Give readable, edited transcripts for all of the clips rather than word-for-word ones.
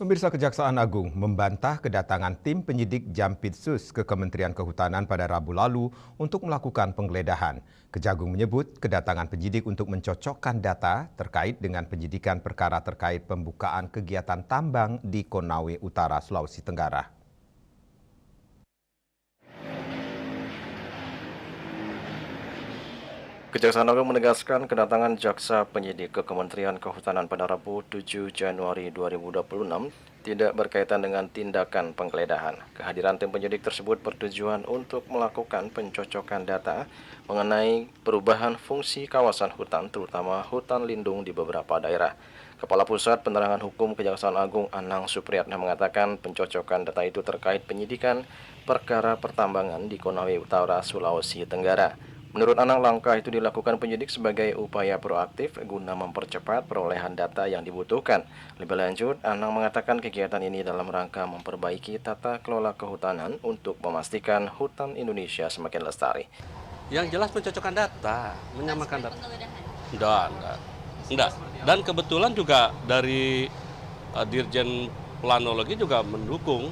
Pemirsa, Kejaksaan Agung membantah kedatangan tim penyidik Jampitsus ke Kementerian Kehutanan pada Rabu lalu untuk melakukan penggeledahan. Kejagung menyebut kedatangan penyidik untuk mencocokkan data terkait dengan penyidikan perkara terkait pembukaan kegiatan tambang di Konawe Utara, Sulawesi Tenggara. Kejaksaan Agung menegaskan kedatangan jaksa penyidik ke Kementerian Kehutanan pada Rabu 7 Januari 2026 tidak berkaitan dengan tindakan penggeledahan. Kehadiran tim penyidik tersebut bertujuan untuk melakukan pencocokan data mengenai perubahan fungsi kawasan hutan, terutama hutan lindung di beberapa daerah. Kepala Pusat Penerangan Hukum Kejaksaan Agung Anang Supriyatna mengatakan pencocokan data itu terkait penyidikan perkara pertambangan di Konawe Utara, Sulawesi Tenggara. Menurut Anang, langkah itu dilakukan penyidik sebagai upaya proaktif guna mempercepat perolehan data yang dibutuhkan. Lebih lanjut, Anang mengatakan kegiatan ini dalam rangka memperbaiki tata kelola kehutanan untuk memastikan hutan Indonesia semakin lestari. Yang jelas pencocokan data, menyamakan data. Enggak. Dan kebetulan juga dari Dirjen Planologi juga mendukung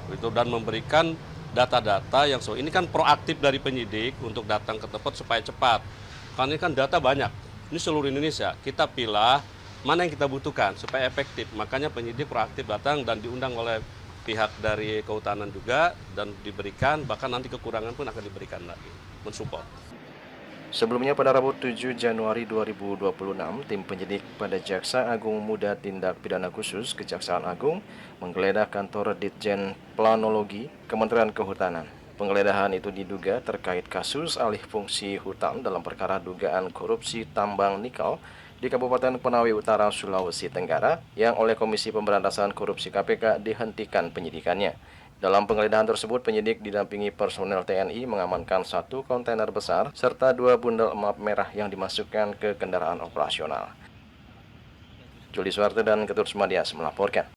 itu dan memberikan data-data yang ini kan proaktif dari penyidik untuk datang ke tempat supaya cepat. Karena ini kan data banyak. Ini seluruh Indonesia. Kita pilih mana yang kita butuhkan supaya efektif. Makanya penyidik proaktif datang dan diundang oleh pihak dari kehutanan juga dan diberikan, bahkan nanti kekurangan pun akan diberikan lagi, mensupport. Sebelumnya pada Rabu 7 Januari 2026, tim penyidik pada Jaksa Agung Muda Tindak Pidana Khusus Kejaksaan Agung menggeledah kantor Ditjen Planologi Kementerian Kehutanan. Penggeledahan itu diduga terkait kasus alih fungsi hutan dalam perkara dugaan korupsi tambang nikel di Kabupaten Konawe Utara, Sulawesi Tenggara yang oleh Komisi Pemberantasan Korupsi KPK dihentikan penyidikannya. Dalam penggeledahan tersebut, penyidik didampingi personel TNI mengamankan 1 kontainer besar serta 2 bundel emap merah yang dimasukkan ke kendaraan operasional. Juli Suwarte dan Ketut Sumadias melaporkan.